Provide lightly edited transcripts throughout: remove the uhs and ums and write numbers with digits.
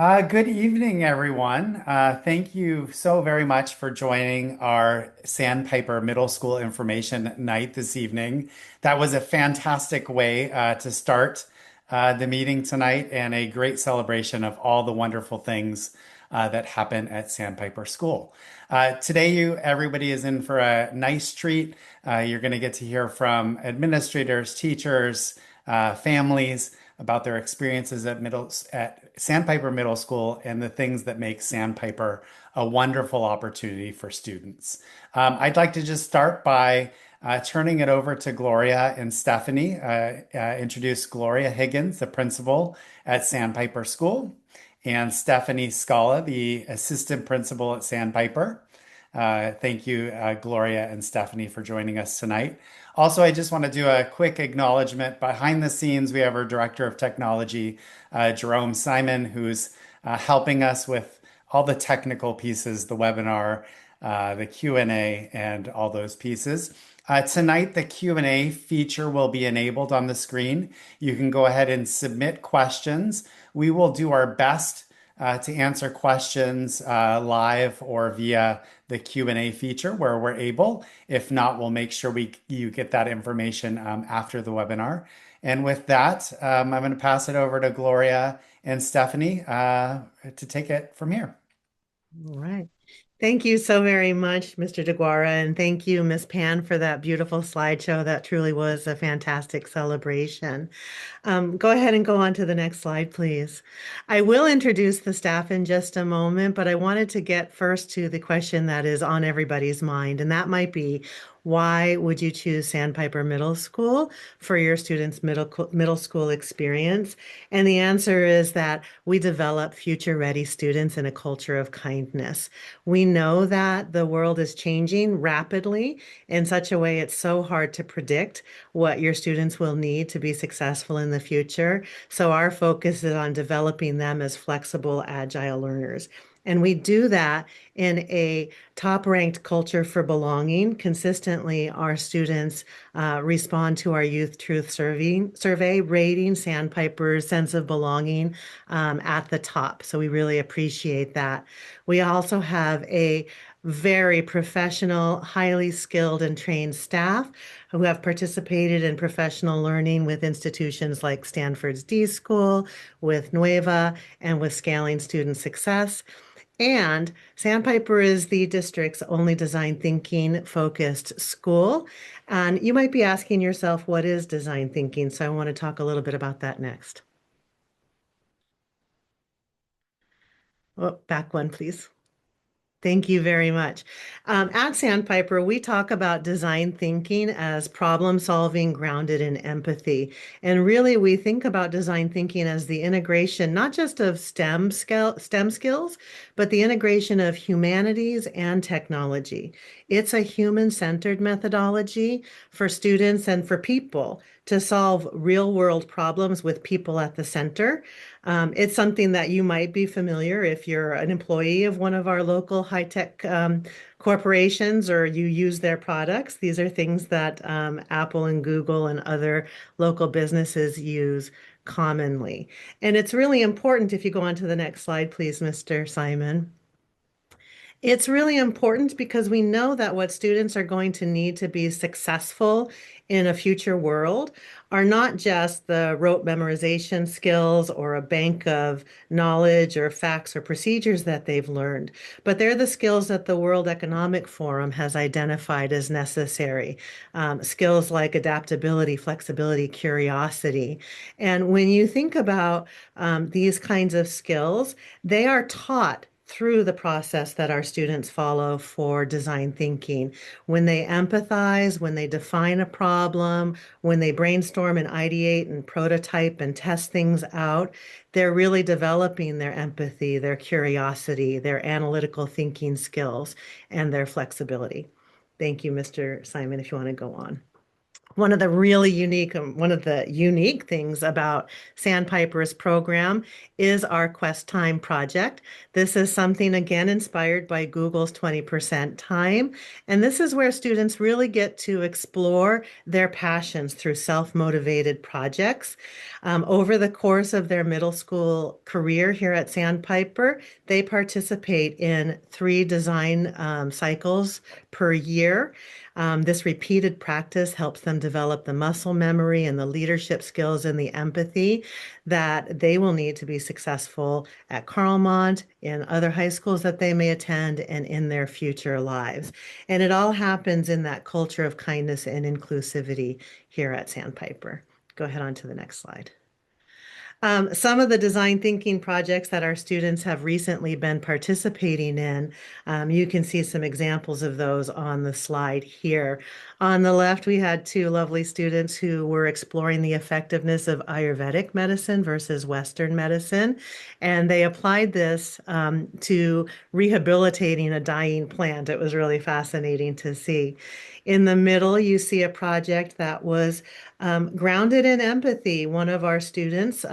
Good evening, everyone. Thank you so very much for joining our Sandpiper Middle School Information Night this evening. That was a fantastic way to start the meeting tonight and a great celebration of all the wonderful things that happen at Sandpiper School. Today, everybody is in for a nice treat. You're going to get to hear from administrators, teachers, families about their experiences at Sandpiper Middle School and the things that make Sandpiper a wonderful opportunity for students. I'd like to just start by turning it over to Gloria and Stephanie. Introduce Gloria Higgins, the principal at Sandpiper School, and Stephanie Scala, the assistant principal at Sandpiper. Thank you, Gloria and Stephanie, for joining us tonight. Also, I just want to do a quick acknowledgement. Behind the scenes, we have our Director of Technology, Jerome Simon, who's helping us with all the technical pieces, the webinar, the Q&A, and all those pieces. Tonight, the Q&A feature will be enabled on the screen. You can go ahead and submit questions. We will do our best to answer questions live or via the Q&A feature where we're able. If not, we'll make sure you get that information after the webinar. And with that, I'm going to pass it over to Gloria and Stephanie to take it from here. All right. Thank you so very much, Mr. DeGuara, and thank you, Miss Pan, for that beautiful slideshow. That truly was a fantastic celebration. Go ahead and go on to the next slide, please. I will introduce the staff in just a moment, but I wanted to get first to the question that is on everybody's mind, and that might be, why would you choose Sandpiper Middle School for your students' middle school experience? And the answer is that we develop future-ready students in a culture of kindness. We know that the world is changing rapidly in such a way it's so hard to predict what your students will need to be successful in the future. So our focus is on developing them as flexible, agile learners. And we do that in a top-ranked culture for belonging. Consistently, our students respond to our Youth Truth survey rating Sandpiper's sense of belonging at the top. So we really appreciate that. We also have a very professional, highly skilled and trained staff who have participated in professional learning with institutions like Stanford's D School, with Nueva, and with Scaling Student Success. And Sandpiper is the district's only design thinking focused school. And you might be asking yourself, what is design thinking? So I want to talk a little bit about that next. Oh, back one, please. Thank you very much. At Sandpiper, we talk about design thinking as problem solving grounded in empathy. And really, we think about design thinking as the integration, not just of STEM skills, but the integration of humanities and technology. It's a human-centered methodology for students and for people to solve real-world problems with people at the center. It's something that you might be familiar if you're an employee of one of our local high-tech corporations or you use their products. These are things that Apple and Google and other local businesses use commonly. And it's really important, if you go on to the next slide, please, Mr. Simon. It's really important because we know that what students are going to need to be successful in a future world are not just the rote memorization skills or a bank of knowledge or facts or procedures that they've learned, but they're the skills that the World Economic Forum has identified as necessary. Skills like adaptability, flexibility, curiosity. And when you think about these kinds of skills, they are taught through the process that our students follow for design thinking. When they empathize, when they define a problem, when they brainstorm and ideate and prototype and test things out, they're really developing their empathy, their curiosity, their analytical thinking skills, and their flexibility. Thank you, Mr. Simon, if you want to go on. One of the unique things about Sandpiper's program is our Quest Time project. This is something again inspired by Google's 20% time. And this is where students really get to explore their passions through self-motivated projects. Over the course of their middle school career here at Sandpiper, they participate in 3 design cycles per year. This repeated practice helps them develop the muscle memory and the leadership skills and the empathy that they will need to be successful at Carlmont, in other high schools that they may attend, and in their future lives. And it all happens in that culture of kindness and inclusivity here at Sandpiper. Go ahead on to the next slide. Some of the design thinking projects that our students have recently been participating in, you can see some examples of those on the slide here. On the left, we had 2 lovely students who were exploring the effectiveness of Ayurvedic medicine versus Western medicine, and they applied this to rehabilitating a dying plant. It was really fascinating to see. In the middle, you see a project that was grounded in empathy. One of our students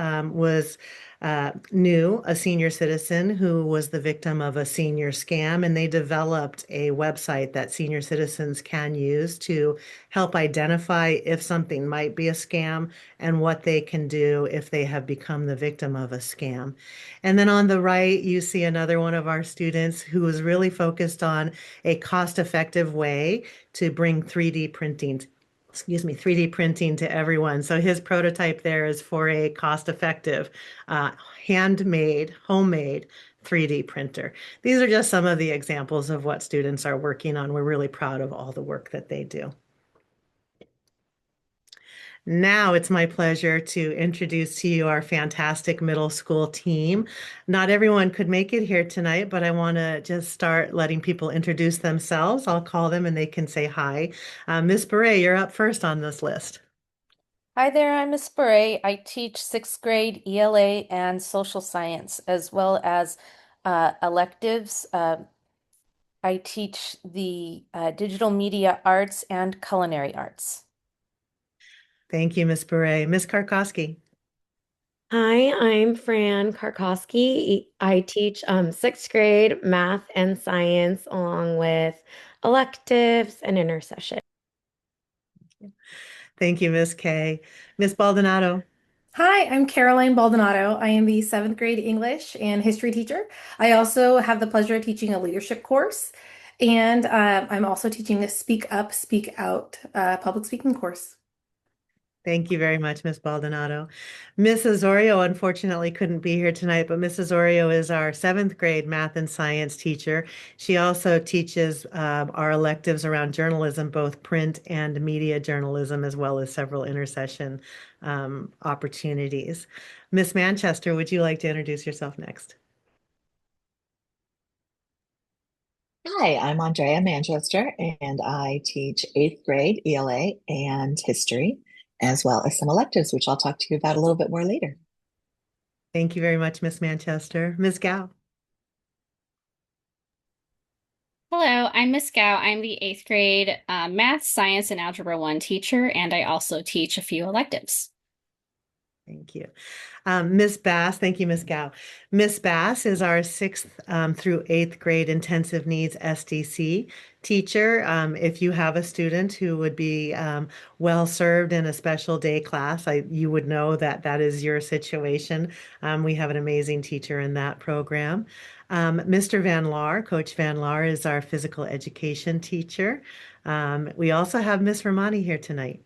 knew a senior citizen who was the victim of a senior scam, and they developed a website that senior citizens can use to help identify if something might be a scam and what they can do if they have become the victim of a scam. And then on the right, you see another one of our students who was really focused on a cost-effective way to bring 3D printing to everyone. So his prototype there is for a cost-effective, handmade, homemade 3D printer. These are just some of the examples of what students are working on. We're really proud of all the work that they do. Now it's my pleasure to introduce to you our fantastic middle school team. Not everyone could make it here tonight, but I want to just start letting people introduce themselves. I'll call them and they can say hi. Miss Beret, you're up first on this list. Hi there, I'm Miss Beret. I teach sixth grade ELA and social science, as well as electives. I teach the digital media arts and culinary arts. Thank you, Miss Beret. Miss Karkowski. Hi, I'm Fran Karkowski. I teach sixth grade math and science along with electives and intersession. Thank you, Miss Kay. Miss Baldonado. Hi, I'm Caroline Baldonado. I am the seventh grade English and history teacher. I also have the pleasure of teaching a leadership course, and I'm also teaching the Speak Up, Speak Out public speaking course. Thank you very much, Miss Baldonado. Miss Osorio unfortunately couldn't be here tonight, but Miss Osorio is our 7th grade math and science teacher. She also teaches our electives around journalism, both print and media journalism, as well as several intercession opportunities. Miss Manchester, would you like to introduce yourself next? Hi, I'm Andrea Manchester, and I teach 8th grade ELA and history, as well as some electives, which I'll talk to you about a little bit more later. Thank you very much, Miss Manchester. Miss Gao. Hello, I'm Miss Gao. I'm the eighth grade math, science, and algebra 1 teacher, and I also teach a few electives. Thank you. Miss Bass, thank you, Miss Gao. Miss Bass is our 6th through 8th grade intensive needs SDC teacher. If you have a student who would be well served in a special day class, you would know that that is your situation. We have an amazing teacher in that program. Mr. Van Laar, Coach Van Laar, is our physical education teacher. We also have Miss Romani here tonight.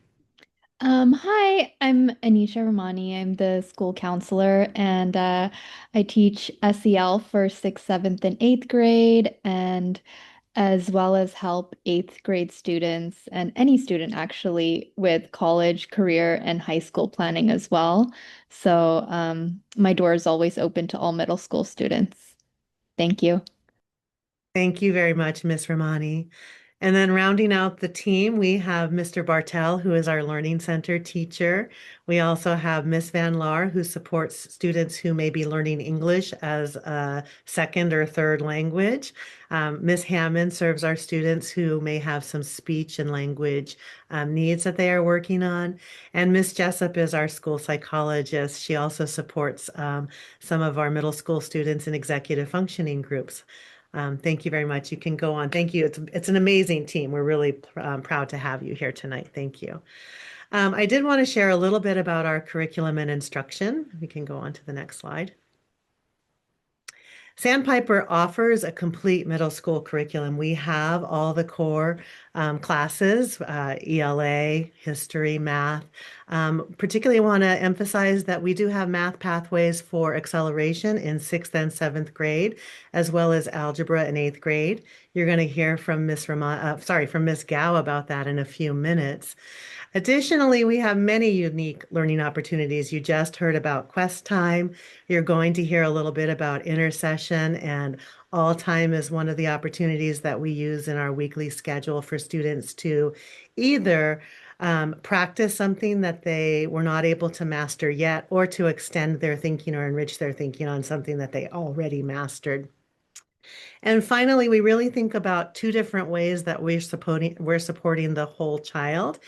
Hi, I'm Anisha Ramani. I'm the school counselor, and I teach SEL for 6th, 7th, and 8th grade, and as well as help 8th grade students and any student actually with college, career, and high school planning as well. So my door is always open to all middle school students. Thank you. Thank you very much, Miss Romani. And then rounding out the team, we have Mr. Bartel, who is our Learning Center teacher. We also have Miss Van Laar, who supports students who may be learning English as a second or third language. Miss Hammond serves our students who may have some speech and language needs that they are working on. And Miss Jessup is our school psychologist. She also supports some of our middle school students in executive functioning groups. Thank you very much. You can go on. Thank you. It's an amazing team. We're really proud to have you here tonight. Thank you. I did want to share a little bit about our curriculum and instruction. We can go on to the next slide. Sandpiper offers a complete middle school curriculum. We have all the core classes, ELA, history, math. Particularly want to emphasize that we do have math pathways for acceleration in 6th and 7th grade, as well as algebra in 8th grade. You're going to hear from Miss Gao about that in a few minutes. Additionally, we have many unique learning opportunities. You just heard about Quest Time. You're going to hear a little bit about Intercession, and All Time is one of the opportunities that we use in our weekly schedule for students to either practice something that they were not able to master yet, or to extend their thinking or enrich their thinking on something that they already mastered. And finally, we really think about two different ways that we're supporting the whole child.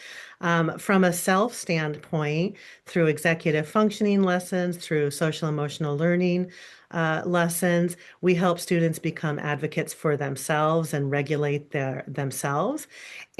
From a self standpoint, through executive functioning lessons, through social emotional learning lessons, we help students become advocates for themselves and regulate themselves.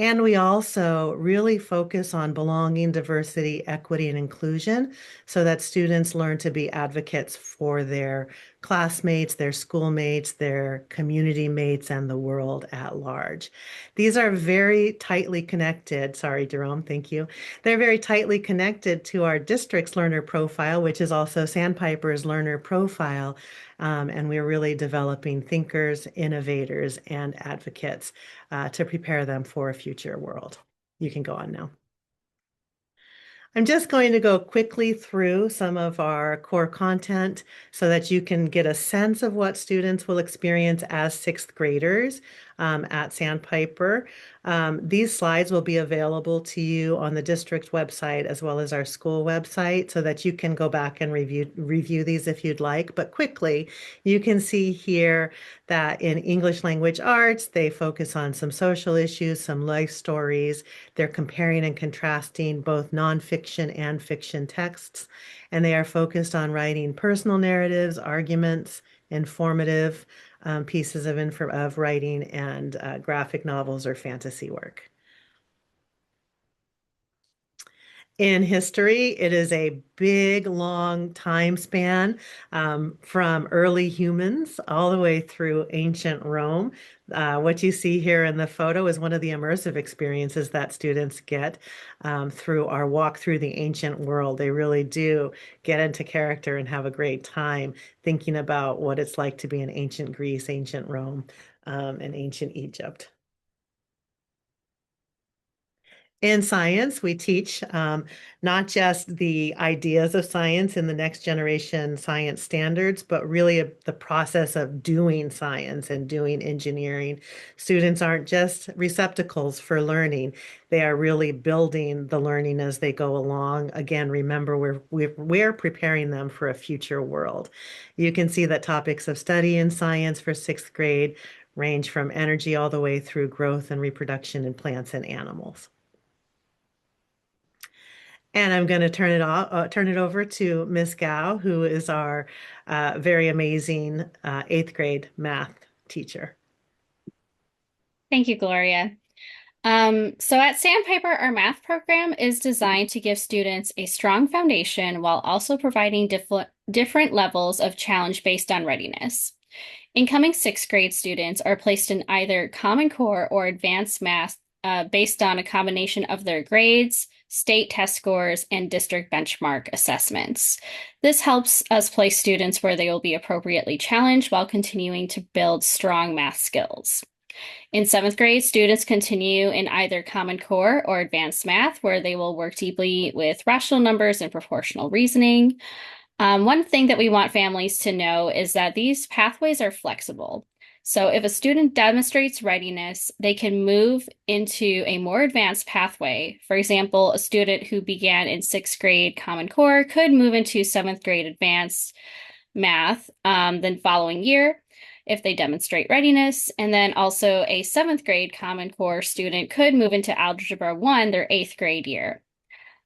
And we also really focus on belonging, diversity, equity, and inclusion so that students learn to be advocates for their classmates, their schoolmates, their community mates, and the world at large. These are very tightly connected. Sorry, Jerome, thank you. They're very tightly connected to our district's learner profile, which is also Sandpiper's learner profile. And we're really developing thinkers, innovators, and advocates to prepare them for a future world. You can go on now. I'm just going to go quickly through some of our core content so that you can get a sense of what students will experience as 6th graders at Sandpiper. These slides will be available to you on the district website as well as our school website so that you can go back and review these if you'd like. But quickly, you can see here that in English language arts, they focus on some social issues, some life stories. They're comparing and contrasting both nonfiction and fiction texts, and they are focused on writing personal narratives, arguments, informative pieces of writing, and graphic novels or fantasy work. In history, it is a big, long time span from early humans all the way through ancient Rome. What you see here in the photo is one of the immersive experiences that students get through our walk through the ancient world. They really do get into character and have a great time thinking about what it's like to be in ancient Greece, ancient Rome, and ancient Egypt. In science, we teach not just the ideas of science in the next generation science standards, but really the process of doing science and doing engineering. Students aren't just receptacles for learning. They are really building the learning as they go along. Again, remember, we're preparing them for a future world. You can see that topics of study in science for 6th grade range from energy all the way through growth and reproduction in plants and animals. And I'm going to turn it over to Miss Gao, who is our very amazing 8th grade math teacher. Thank you, Gloria. So at Sandpiper, our math program is designed to give students a strong foundation while also providing different levels of challenge based on readiness. Incoming 6th grade students are placed in either Common Core or advanced math based on a combination of their grades, state test scores, and district benchmark assessments. This helps us place students where they will be appropriately challenged while continuing to build strong math skills. In 7th grade, students continue in either Common Core or advanced math, where they will work deeply with rational numbers and proportional reasoning. One thing that we want families to know is that these pathways are flexible. So if a student demonstrates readiness, they can move into a more advanced pathway. For example, a student who began in 6th grade Common Core could move into 7th grade advanced math the following year if they demonstrate readiness. And then also a 7th grade Common Core student could move into Algebra 1 their 8th grade year.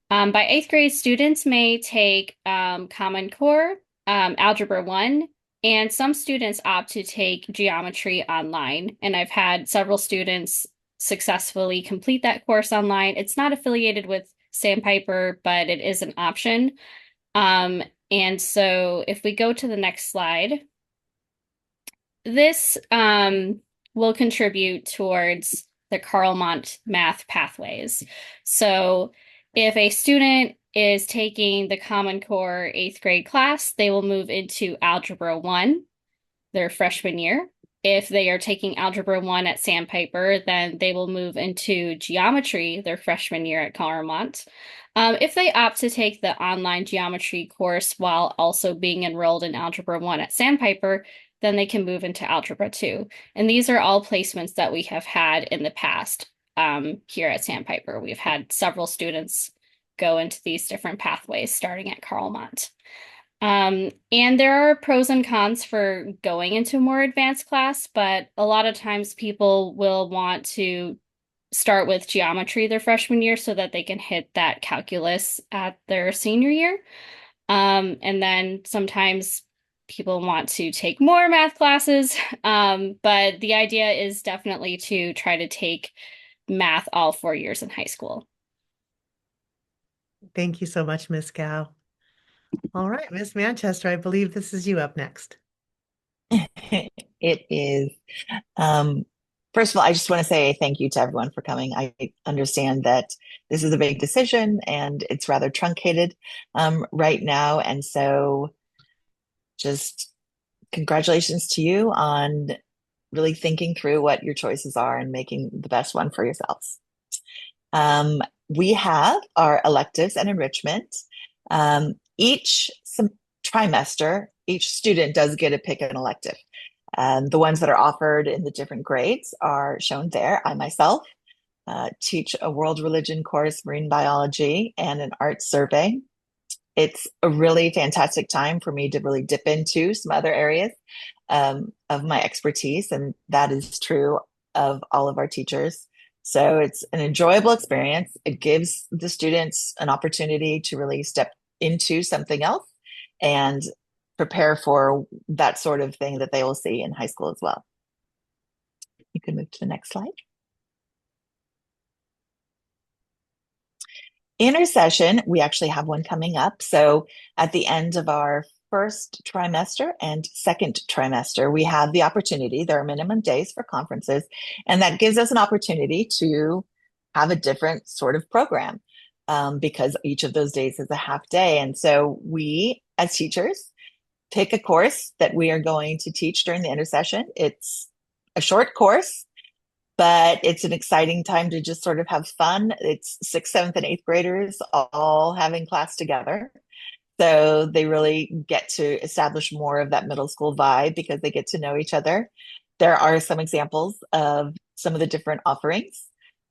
By 8th grade, students may take Common Core, Algebra 1, and some students opt to take geometry online. And I've had several students successfully complete that course online. It's not affiliated with Sandpiper, but it is an option. And so if we go to the next slide, this will contribute towards the Carlmont math pathways. So if a student is taking the Common Core 8th grade class, they will move into Algebra 1 their freshman year. If they are taking Algebra 1 at Sandpiper, then they will move into geometry their freshman year at Carlmont. If they opt to take the online geometry course while also being enrolled in Algebra 1 at Sandpiper, then they can move into Algebra 2. And these are all placements that we have had in the past here at Sandpiper. We've had several students go into these different pathways starting at Carlmont. And there are pros and cons for going into a more advanced class, but a lot of times people will want to start with geometry their freshman year so that they can hit that calculus at their senior year. And then sometimes people want to take more math classes, but the idea is definitely to try to take math all 4 years in high school. Thank you so much, Miss Gow. All right, Miss Manchester, I believe this is you up next. It is. First of all, I just want to say thank you to everyone for coming. I understand that this is a big decision and it's rather truncated right now. And so just congratulations to you on really thinking through what your choices are and making the best one for yourselves. We have our electives and enrichment. Each trimester, each student does get to pick an elective. The ones that are offered in the different grades are shown there. I myself teach a world religion course, marine biology, and an art survey. It's a really fantastic time for me to really dip into some other areas of my expertise, and that is true of all of our teachers. So it's an enjoyable experience. It gives the students an opportunity to really step into something else and prepare for that sort of thing that they will see in high school as well. You can move to the next slide. Intersession, we actually have one coming up. So at the end of our first trimester and second trimester, we have the opportunity, there are minimum days for conferences, and that gives us an opportunity to have a different sort of program because each of those days is a half day. And so we, as teachers, pick a course that we are going to teach during the intersession. It's a short course, but it's an exciting time to just sort of have fun. It's 6th, 7th, and 8th graders all having class together. So they really get to establish more of that middle school vibe because they get to know each other. There are some examples of some of the different offerings.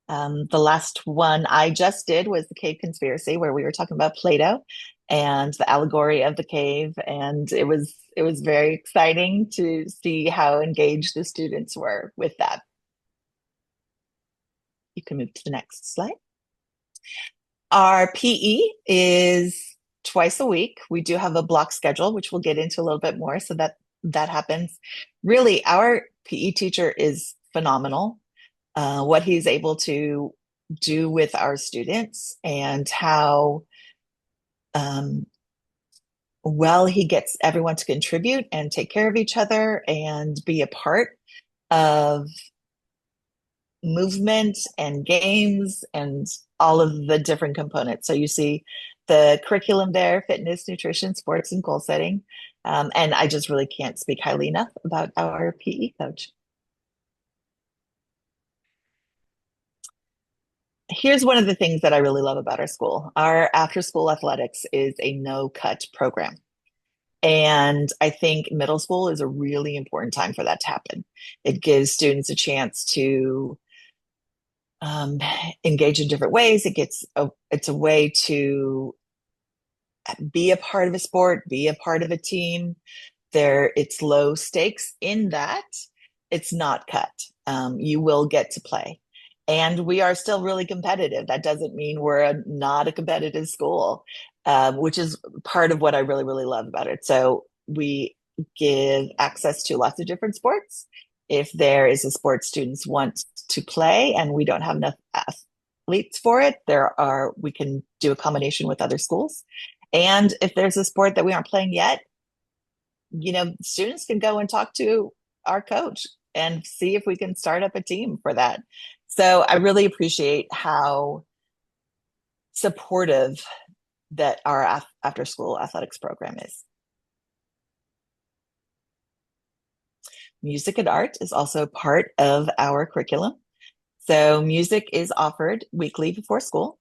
The last one I just did was the Cave Conspiracy, where we were talking about Plato and the allegory of the cave. And it was very exciting to see how engaged the students were with that. You can move to the next slide. Our PE is twice a week. We do have a block schedule, which we'll get into a little bit more, so that happens. Really, our PE teacher is phenomenal. What he's able to do with our students and how well he gets everyone to contribute and take care of each other and be a part of movement and games and all of the different components. So you see the curriculum there: fitness, nutrition, sports, and goal setting. And I just really can't speak highly enough about our PE coach. Here's one of the things that I really love about our school. Our after-school athletics is a no-cut program. And I think middle school is a really important time for that to happen. It gives students a chance to um, engage in different ways. It's a way to be a part of a sport, be a part of a team. It's low stakes in that it's not cut. You will get to play. And we are still really competitive. That doesn't mean not a competitive school, which is part of what I really, really love about it. So we give access to lots of different sports. If there is a sport students want to play and we don't have enough athletes for it, we can do a combination with other schools. And if there's a sport that we aren't playing yet, students can go and talk to our coach and see if we can start up a team for that. So I really appreciate how supportive that our after school athletics program is. Music and art is also part of our curriculum. So music is offered weekly before school.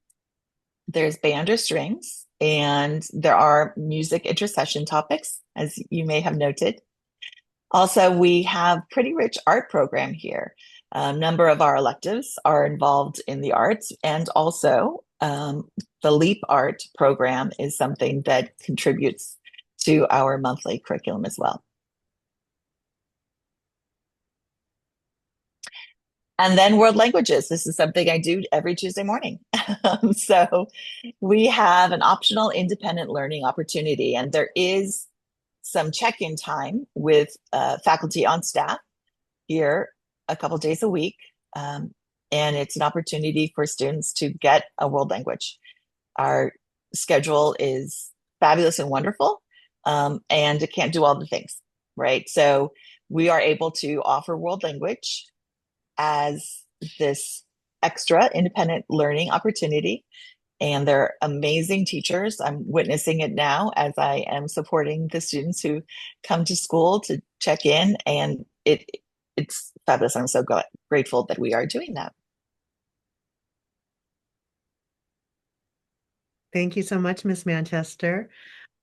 There's band or strings, and there are music intercession topics, as you may have noted. Also, we have pretty rich art program here. A number of our electives are involved in the arts, and also the LEAP art program is something that contributes to our monthly curriculum as well. And then world languages. This is something I do every Tuesday morning. So we have an optional independent learning opportunity, and there is some check-in time with faculty on staff here a couple days a week. And it's an opportunity for students to get a world language. Our schedule is fabulous and wonderful, and it can't do all the things, right? So we are able to offer world language as this extra independent learning opportunity. And they're amazing teachers. I'm witnessing it now as I am supporting the students who come to school to check in, and it's fabulous. I'm so grateful that we are doing that. Thank you so much, Miss Manchester.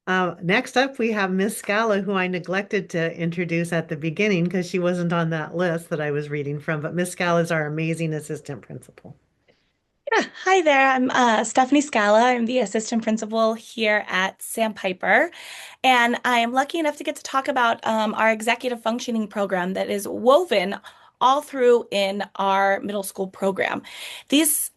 Next up, we have Miss Scala, who I neglected to introduce at the beginning because she wasn't on that list that I was reading from. But Miss Scala is our amazing assistant principal. Yeah, hi there. I'm Stephanie Scala. I'm the assistant principal here at Sandpiper, and I am lucky enough to get to talk about our executive functioning program that is woven all through in our middle school program. This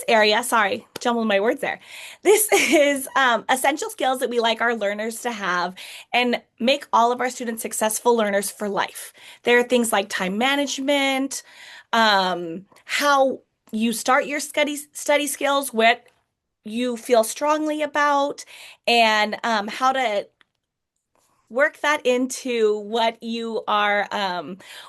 area, sorry, jumbled my words there. This is essential skills that we like our learners to have and make all of our students successful learners for life. There are things like time management, how you start your study skills, what you feel strongly about, and how to work that into what you are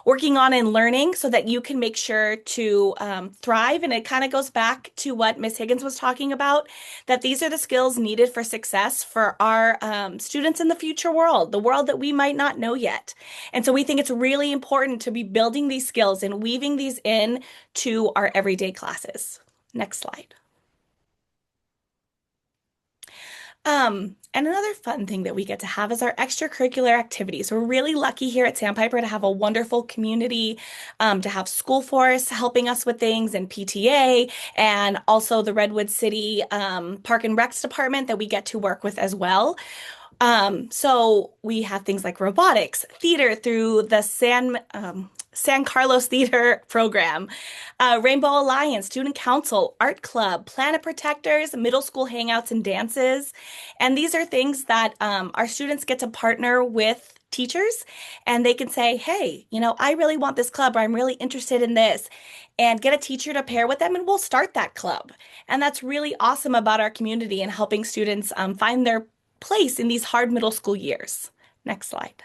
working on and learning so that you can make sure to thrive. And it kind of goes back to what Miss Higgins was talking about, that these are the skills needed for success for our students in the future world, the world that we might not know yet. And so we think it's really important to be building these skills and weaving these in to our everyday classes. Next slide. And another fun thing that we get to have is our extracurricular activities. We're really lucky here at Sandpiper to have a wonderful community, to have School Force helping us with things and PTA, and also the Redwood City Park and Recs department that we get to work with as well. So we have things like robotics, theater through the San Carlos Theater Program, Rainbow Alliance, Student Council, Art Club, Planet Protectors, middle school hangouts and dances. And these are things that our students get to partner with teachers, and they can say, hey, I really want this club, or I'm really interested in this, and get a teacher to pair with them, and we'll start that club. And that's really awesome about our community and helping students find their place in these hard middle school years. Next slide.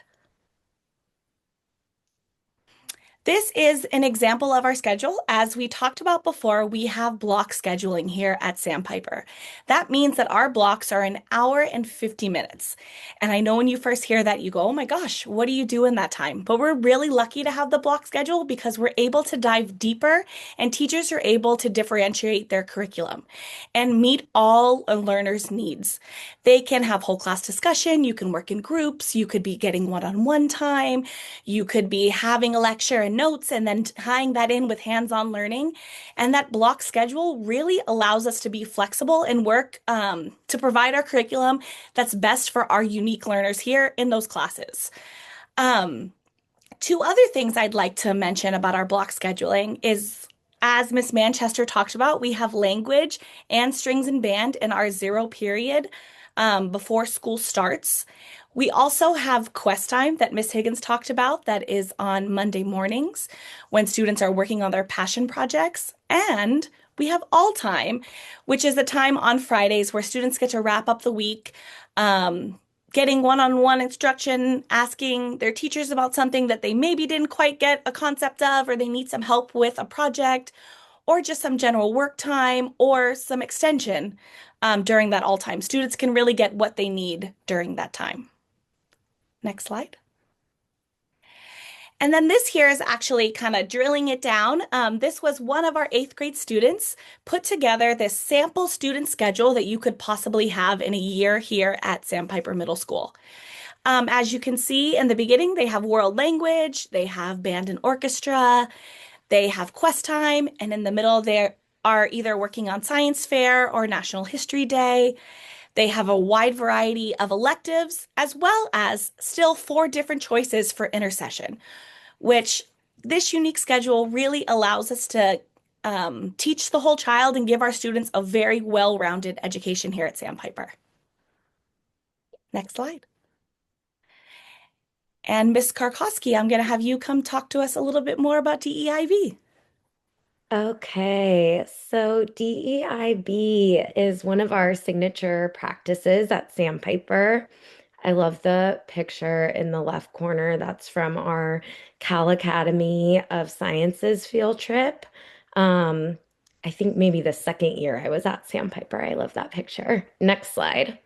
This is an example of our schedule. As we talked about before, we have block scheduling here at Sandpiper. That means that our blocks are an hour and 50 minutes. And I know when you first hear that, you go, oh my gosh, what do you do in that time? But we're really lucky to have the block schedule because we're able to dive deeper and teachers are able to differentiate their curriculum and meet all a learner's needs. They can have whole class discussion, you can work in groups, you could be getting one-on-one time, you could be having a lecture and notes and then tying that in with hands-on learning. And that block schedule really allows us to be flexible and work to provide our curriculum that's best for our unique learners here in those classes. Two other things I'd like to mention about our block scheduling is, as Miss Manchester talked about, we have language and strings and band in our 0 period before school starts. We also have quest time that Miss Higgins talked about that is on Monday mornings when students are working on their passion projects. And we have all time, which is a time on Fridays where students get to wrap up the week, getting one-on-one instruction, asking their teachers about something that they maybe didn't quite get a concept of, or they need some help with a project, or just some general work time, or some extension during that all time. Students can really get what they need during that time. Next slide. And then this here is actually kind of drilling it down. This was one of our 8th grade students put together this sample student schedule that you could possibly have in a year here at Sandpiper Middle School. As you can see in the beginning, they have world language, they have band and orchestra, they have quest time, and in the middle they are either working on science fair or National History Day. They have a wide variety of electives, as well as still 4 different choices for intersession, which this unique schedule really allows us to teach the whole child and give our students a very well-rounded education here at Sandpiper. Next slide. And Miss Karkowski, I'm going to have you come talk to us a little bit more about DEIB. Okay, so DEIB is one of our signature practices at Sandpiper. I love the picture in the left corner. That's from our Cal Academy of Sciences field trip. I think maybe the second year I was at Sandpiper. I love that picture. Next slide.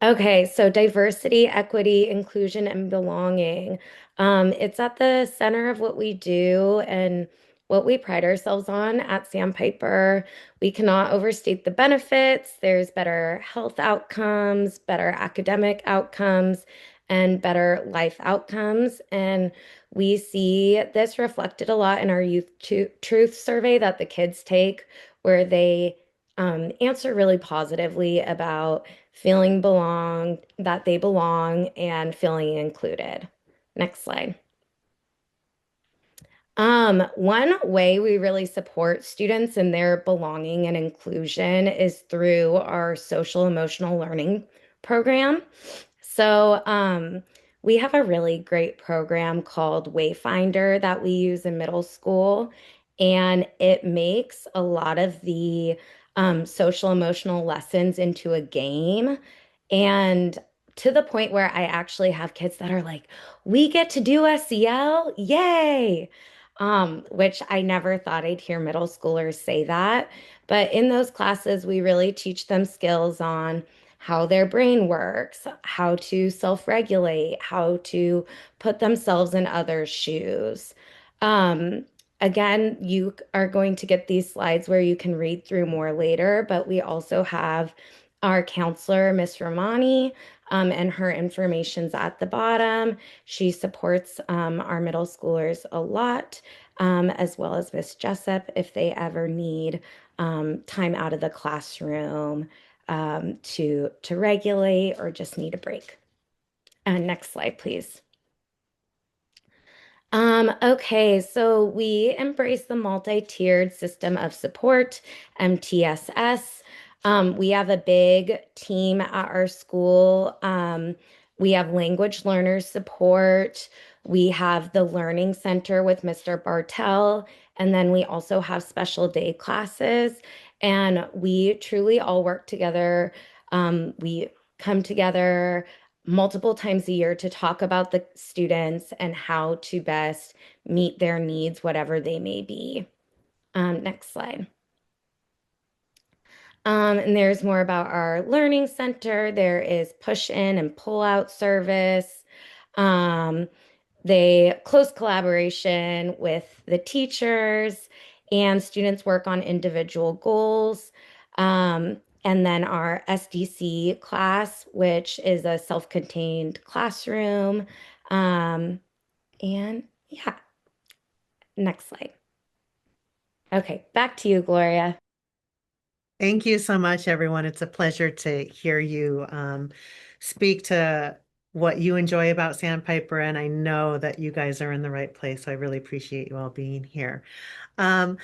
Okay, so diversity, equity, inclusion, and belonging. It's at the center of what we do and what we pride ourselves on at Sandpiper. We cannot overstate the benefits. There's better health outcomes, better academic outcomes, and better life outcomes. And we see this reflected a lot in our truth survey that the kids take, where they answer really positively about feeling that they belong, and feeling included. Next slide. One way we really support students in their belonging and inclusion is through our social emotional learning program. So, we have a really great program called Wayfinder that we use in middle school, and it makes a lot of the social emotional lessons into a game. And to the point where I actually have kids that are like, we get to do SEL, yay! Which I never thought I'd hear middle schoolers say that. But in those classes, we really teach them skills on how their brain works, how to self-regulate, how to put themselves in others' shoes. Again, you are going to get these slides where you can read through more later, but we also have our counselor, Miss Romani, and her information's at the bottom. She supports our middle schoolers a lot, as well as Miss Jessup if they ever need time out of the classroom to regulate or just need a break. And next slide, please. Okay, so we embrace the multi-tiered system of support, MTSS. We have a big team at our school. We have language learners support. We have the Learning Center with Mr. Bartel, and then we also have special day classes. And we truly all work together. We come together multiple times a year to talk about the students and how to best meet their needs, whatever they may be. Next slide. And there's more about our learning center. There is push in and pull out service. They close collaboration with the teachers, and students work on individual goals. And then our SDC class, which is a self-contained classroom. And yeah, next slide. Okay, back to you, Gloria. Thank you so much, everyone. It's a pleasure to hear you speak to what you enjoy about Sandpiper, and I know that you guys are in the right place. So I really appreciate you all being here. Um,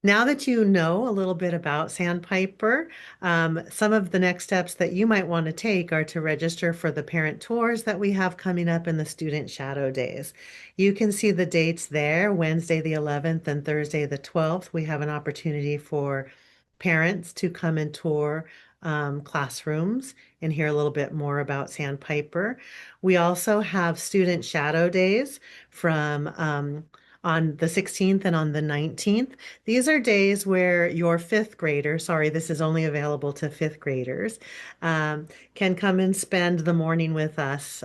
Now that you know a little bit about Sandpiper, some of the next steps that you might want to take are to register for the parent tours that we have coming up in the Student Shadow Days. You can see the dates there, Wednesday the 11th and Thursday the 12th. We have an opportunity for parents to come and tour classrooms and hear a little bit more about Sandpiper. We also have Student Shadow Days from on the 16th and on the 19th. These are days where your fifth grader, sorry, this is only available to fifth graders, can come and spend the morning with us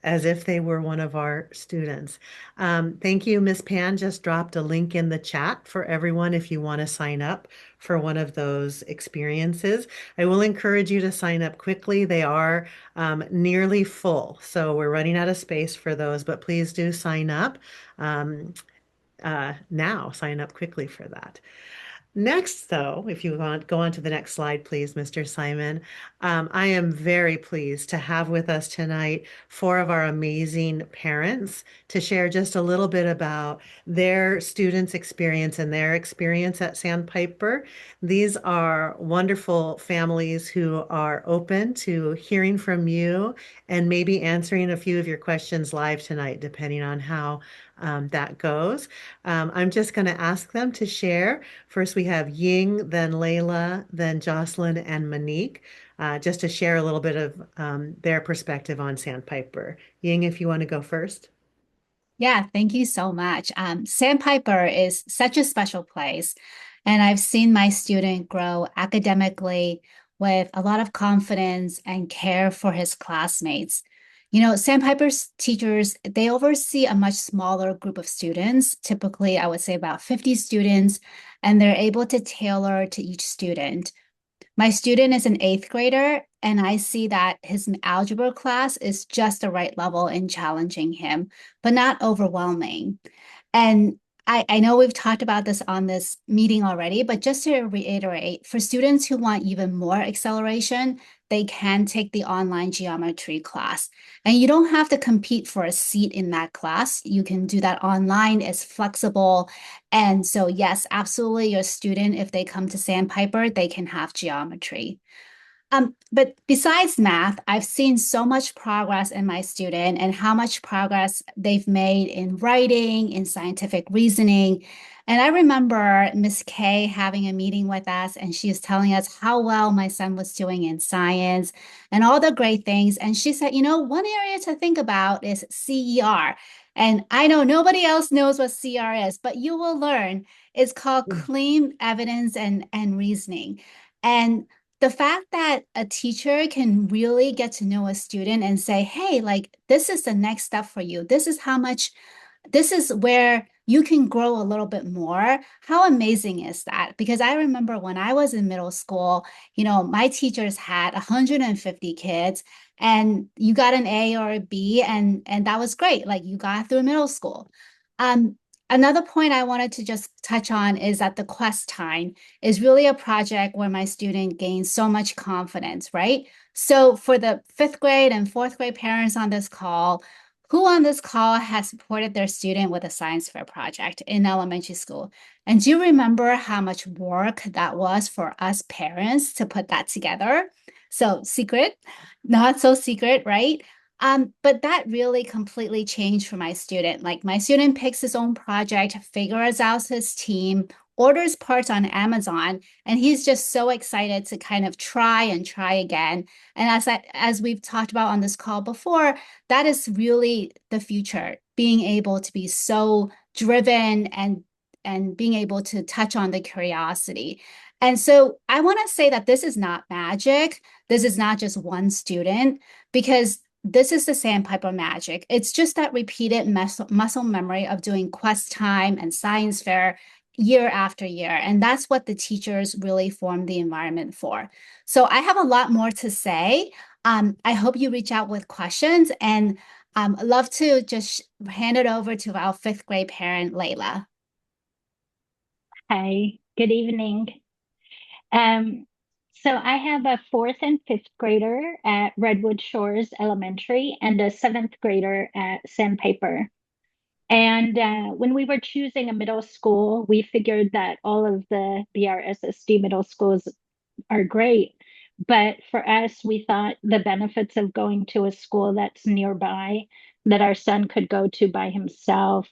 as if they were one of our students. Thank you. Miss Pan just dropped a link in the chat for everyone if you want to sign up for one of those experiences. I will encourage you to sign up quickly. They are nearly full, so we're running out of space for those, but please do sign up now. Sign up quickly for that. Next, though, if you want, go on to the next slide, please, Mr. Simon. I am very pleased to have with us tonight four of our amazing parents to share just a little bit about their students' experience and their experience at Sandpiper. These are wonderful families who are open to hearing from you and maybe answering a few of your questions live tonight, depending on how that goes. I'm just going to ask them to share. First, we have Ying, then Layla, then Jocelyn, and Monique, just to share a little bit of their perspective on Sandpiper. Ying, if you want to go first. Yeah, thank you so much. Sandpiper is such a special place, and I've seen my student grow academically with a lot of confidence and care for his classmates. You know, Sandpiper's teachers, they oversee a much smaller group of students, typically, I would say about 50 students, and they're able to tailor to each student. My student is an eighth grader, and I see that his algebra class is just the right level in challenging him, but not overwhelming. And I know we've talked about this on this meeting already, but just to reiterate, for students who want even more acceleration, they can take the online geometry class. And you don't have to compete for a seat in that class. You can do that online. It's flexible. And so, yes, absolutely, your student, if they come to Sandpiper, they can have geometry. But besides math, I've seen so much progress in my student and how much progress they've made in writing, in scientific reasoning. And I remember Miss Kay having a meeting with us, and she was telling us how well my son was doing in science and all the great things. And she said, you know, one area to think about is CER. And I know nobody else knows what CR is, but you will learn. It's called Clean Evidence and Reasoning. And the fact that a teacher can really get to know a student and say, hey, like, this is the next step for you. This is where you can grow a little bit more. How amazing is that? Because I remember when I was in middle school, you know, my teachers had 150 kids and you got an A or a B and that was great. Like you got through middle school. Another point I wanted to just touch on is that the quest time is really a project where my student gains so much confidence, right? So for the fifth grade and fourth grade parents on this call, who on this call has supported their student with a science fair project in elementary school? And do you remember how much work that was for us parents to put that together? So secret, not so secret, right? But that really completely changed for my student. Like my student picks his own project, figures out his team, orders parts on Amazon, and he's just so excited to kind of try and try again. And as we've talked about on this call before, that is really the future, being able to be so driven and being able to touch on the curiosity. And so I want to say that this is not magic. This is not just one student, because this is the Sandpiper magic. It's just that repeated muscle memory of doing quest time and science fair year after year. And that's what the teachers really form the environment for. So I have a lot more to say. I hope you reach out with questions, and I'd love to just hand it over to our 5th grade parent, Layla. Hi, good evening. So I have a 4th and 5th grader at Redwood Shores Elementary and a 7th grader at Sandpiper. And when we were choosing a middle school, we figured that all of the BRSSD middle schools are great. But for us, we thought the benefits of going to a school that's nearby, that our son could go to by himself,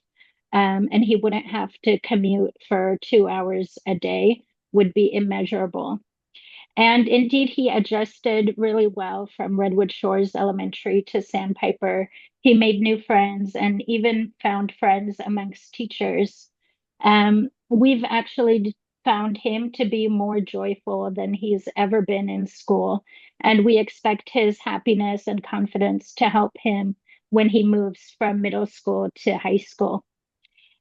and he wouldn't have to commute for 2 hours a day, would be immeasurable. And indeed, he adjusted really well from Redwood Shores Elementary to Sandpiper. He made new friends and even found friends amongst teachers. We've actually found him to be more joyful than he's ever been in school. And we expect his happiness and confidence to help him when he moves from middle school to high school.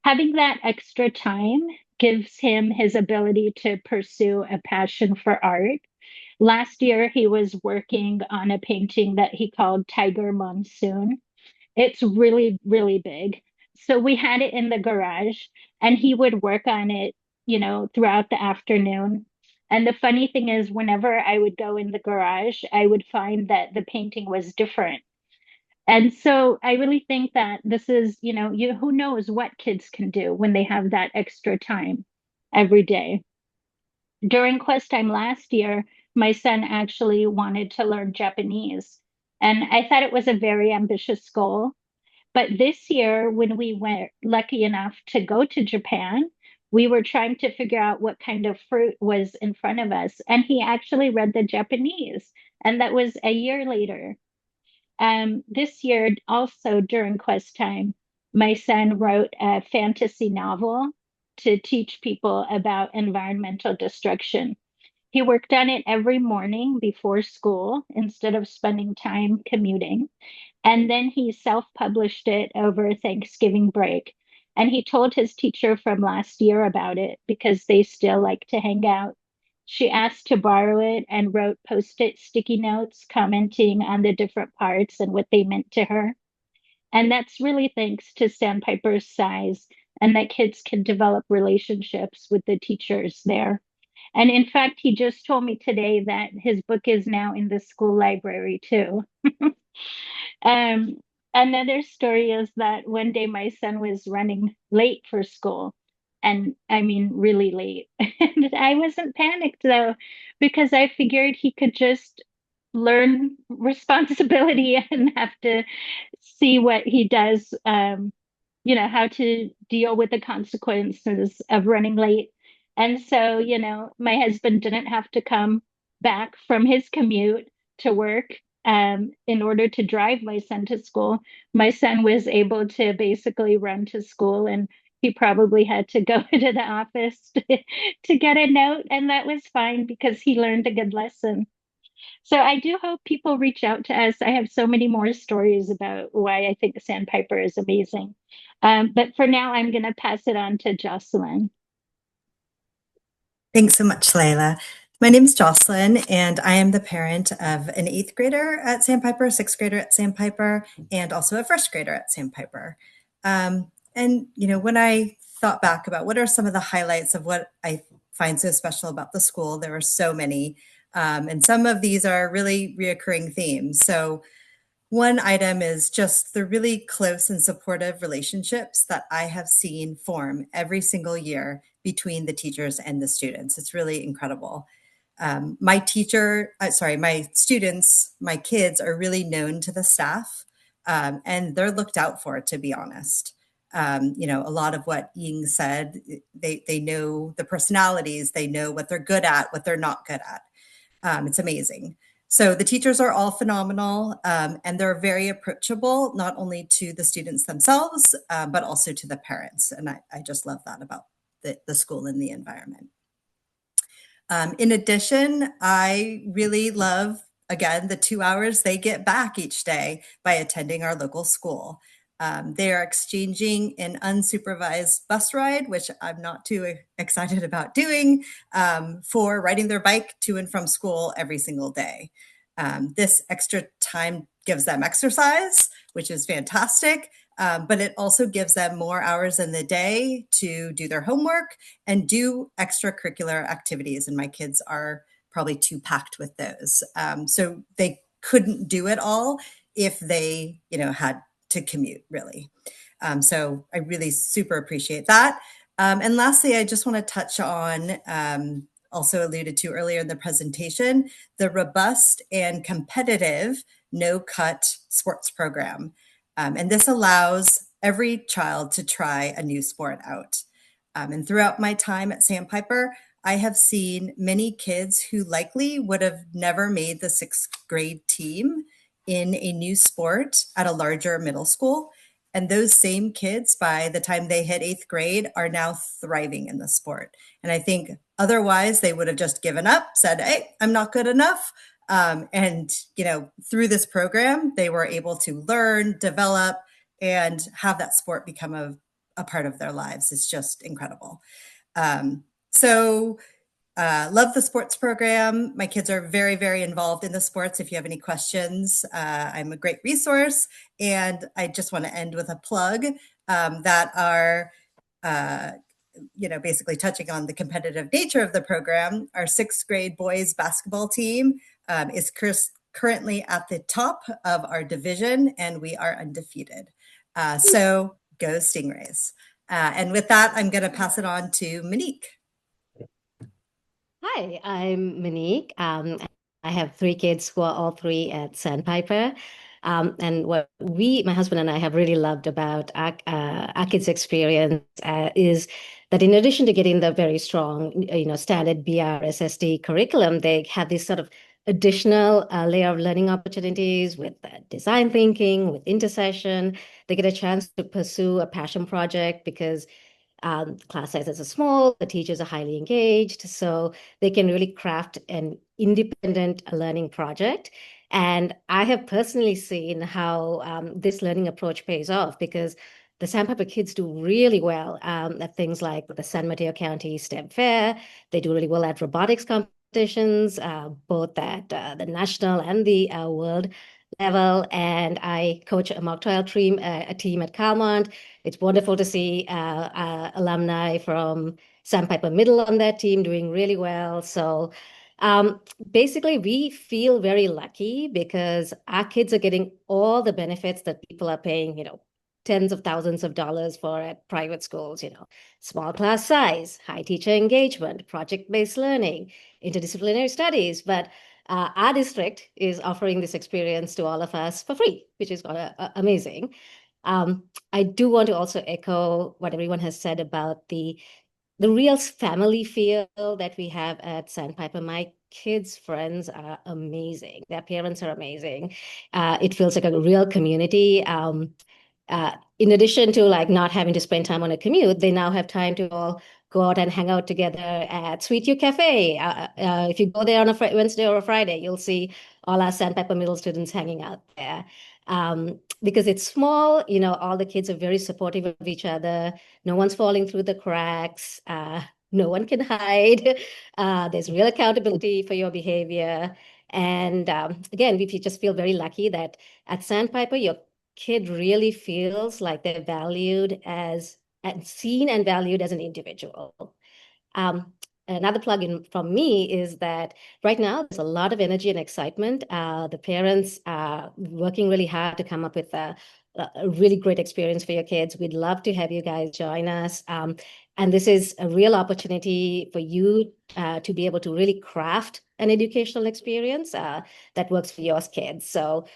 Having that extra time gives him his ability to pursue a passion for art. Last year, he was working on a painting that he called Tiger Monsoon. It's really, really big. So we had it in the garage, and he would work on it, throughout the afternoon. And the funny thing is, whenever I would go in the garage, I would find that the painting was different. And so I really think that this is, who knows what kids can do when they have that extra time every day. During quest time last year, my son actually wanted to learn Japanese. And I thought it was a very ambitious goal. But this year, when we were lucky enough to go to Japan, we were trying to figure out what kind of fruit was in front of us. And he actually read the Japanese. And that was a year later. This year, also during quest time, my son wrote a fantasy novel to teach people about environmental destruction. He worked on it every morning before school instead of spending time commuting. And then he self-published it over Thanksgiving break. And he told his teacher from last year about it because they still like to hang out. She asked to borrow it and wrote post-it sticky notes commenting on the different parts and what they meant to her. And that's really thanks to Sandpiper's size and that kids can develop relationships with the teachers there. And in fact, he just told me today that his book is now in the school library too. Another story is that one day my son was running late for school. And I mean, really late. And I wasn't panicked though, because I figured he could just learn responsibility and have to see what he does, how to deal with the consequences of running late. And so, my husband didn't have to come back from his commute to work in order to drive my son to school. My son was able to basically run to school, and he probably had to go to the office to get a note, and that was fine because he learned a good lesson. So I do hope people reach out to us. I have so many more stories about why I think Sandpiper is amazing. But for now, I'm going to pass it on to Jocelyn. Thanks so much, Layla. My name is Jocelyn, and I am the parent of an 8th grader at Sandpiper, 6th grader at Sandpiper, and also a 1st grader at Sandpiper. When I thought back about what are some of the highlights of what I find so special about the school, there were so many. And some of these are really reoccurring themes. So one item is just the really close and supportive relationships that I have seen form every single year between the teachers and the students. It's really incredible. My students, my kids are really known to the staff, and they're looked out for, to be honest. A lot of what Ying said, they know the personalities, they know what they're good at, what they're not good at. It's amazing. So the teachers are all phenomenal, and they're very approachable, not only to the students themselves, but also to the parents. And I just love that about the school and the environment. In addition, I really love, again, the 2 hours they get back each day by attending our local school. They are exchanging an unsupervised bus ride, which I'm not too excited about doing, for riding their bike to and from school every single day. This extra time gives them exercise, which is fantastic, but it also gives them more hours in the day to do their homework and do extracurricular activities. And my kids are probably too packed with those. So they couldn't do it all if they, had to commute, really. So I really super appreciate that. And lastly, I just want to touch on, also alluded to earlier in the presentation, the robust and competitive no-cut sports program. And this allows every child to try a new sport out. And throughout my time at Sandpiper, I have seen many kids who likely would have never made the 6th grade team in a new sport at a larger middle school. And those same kids, by the time they hit 8th grade, are now thriving in the sport. And I think otherwise they would have just given up, said, hey, I'm not good enough. And through this program, they were able to learn, develop, and have that sport become a part of their lives. It's just incredible. Love the sports program. My kids are very, very involved in the sports. If you have any questions, I'm a great resource. And I just want to end with a plug that are, basically touching on the competitive nature of the program. Our 6th grade boys basketball team is currently at the top of our division, and we are undefeated. So go Stingrays. And with that, I'm going to pass it on to Monique. Hi, I'm Monique. I have 3 kids who are all 3 at Sandpiper. And what my husband and I have really loved about our kids' experience is that in addition to getting the very strong, standard BRSSD curriculum, they have this sort of additional layer of learning opportunities with design thinking, with intercession. They get a chance to pursue a passion project because class sizes are small, the teachers are highly engaged, so they can really craft an independent learning project. And I have personally seen how this learning approach pays off because the Sandpiper kids do really well at things like the San Mateo County STEM Fair. They do really well at robotics competitions, both at the national and the world level. And I coach a mock trial team at Calmont. It's wonderful to see alumni from Sandpiper Middle on that team doing really well. So basically, we feel very lucky because our kids are getting all the benefits that people are paying, tens of thousands of dollars for at private schools, small class size, high teacher engagement, project-based learning, interdisciplinary studies. But our district is offering this experience to all of us for free, which is amazing. I do want to also echo what everyone has said about the real family feel that we have at Sandpiper. My kids' friends are amazing. Their parents are amazing. It feels like a real community. In addition to not having to spend time on a commute, they now have time to all go out and hang out together at Sweet U Cafe. If you go there on a Wednesday or a Friday, you'll see all our Sandpiper Middle students hanging out there. Because it's small, all the kids are very supportive of each other. No one's falling through the cracks. No one can hide. There's real accountability for your behavior. And again, we just feel very lucky that at Sandpiper, your kid really feels like they're valued and seen and valued as an individual. Another plug-in from me is that right now there's a lot of energy and excitement. The parents are working really hard to come up with a really great experience for your kids. We'd love to have you guys join us. And this is a real opportunity for you to be able to really craft an educational experience that works for your kids. So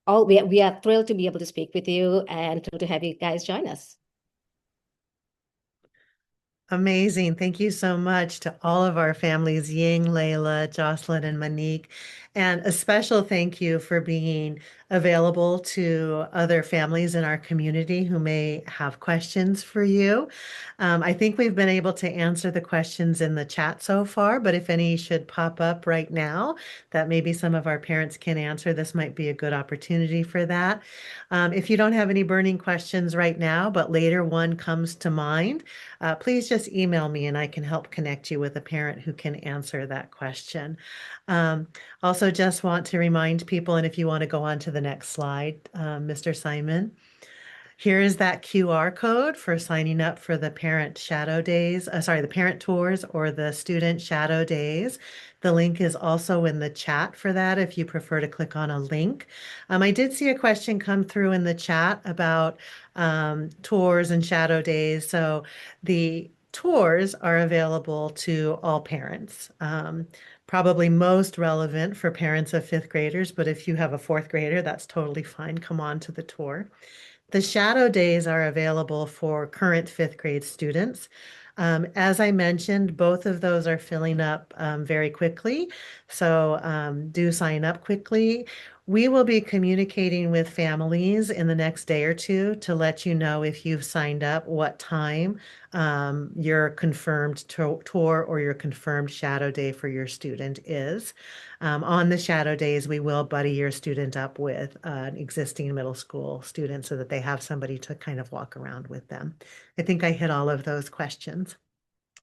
we are thrilled to be able to speak with you and thrilled to have you guys join us. Amazing. Thank you so much to all of our families, Ying, Layla, Jocelyn, and Monique. And a special thank you for being available to other families in our community who may have questions for you. I think we've been able to answer the questions in the chat so far, but if any should pop up right now that maybe some of our parents can answer, this might be a good opportunity for that. If you don't have any burning questions right now, but later one comes to mind, please just email me and I can help connect you with a parent who can answer that question. Also, just want to remind people, and if you want to go on to the next slide, Mr. Simon, here is that QR code for signing up for the parent shadow days, the parent tours or the student shadow days. The link is also in the chat for that if you prefer to click on a link. I did see a question come through in the chat about tours and shadow days. So the tours are available to all parents. Probably most relevant for parents of fifth graders, but if you have a fourth grader, that's totally fine. Come on to the tour. The shadow days are available for current fifth grade students. As I mentioned, both of those are filling up very quickly. So do sign up quickly. We will be communicating with families in the next day or two to let you know if you've signed up, what time your confirmed tour or your confirmed shadow day for your student is. On the shadow days, we will buddy your student up with an existing middle school student so that they have somebody to kind of walk around with them. I think I hit all of those questions.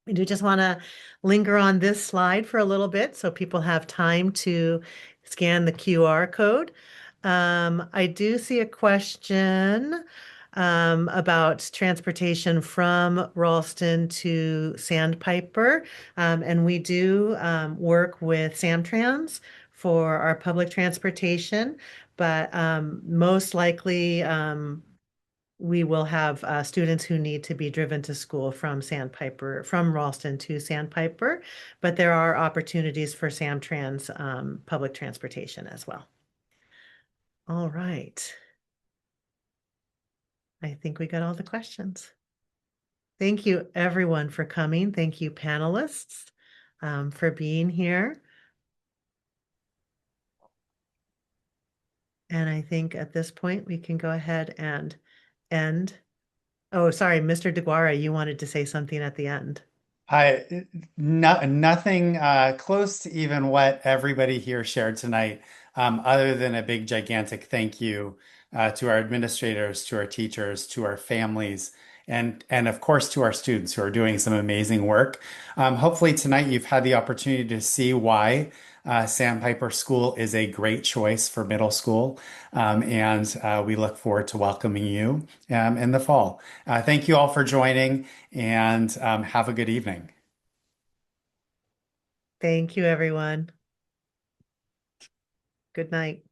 I do just want to linger on this slide for a little bit so people have time to scan the QR code. I do see a question about transportation from Ralston to Sandpiper. And we do work with Samtrans for our public transportation, but most likely we will have students who need to be driven to school from Ralston to Sandpiper, but there are opportunities for Samtrans public transportation as well. All right. I think we got all the questions. Thank you everyone for coming. Thank you panelists for being here. And I think at this point we can go ahead and end. Oh, sorry, Mr. DeGuara, you wanted to say something at the end. Nothing close to even what everybody here shared tonight, other than a big, gigantic thank you to our administrators, to our teachers, to our families, and of course to our students who are doing some amazing work. Hopefully tonight you've had the opportunity to see why Sandpiper School is a great choice for middle school, and we look forward to welcoming you in the fall. Thank you all for joining, and have a good evening. Thank you, everyone. Good night.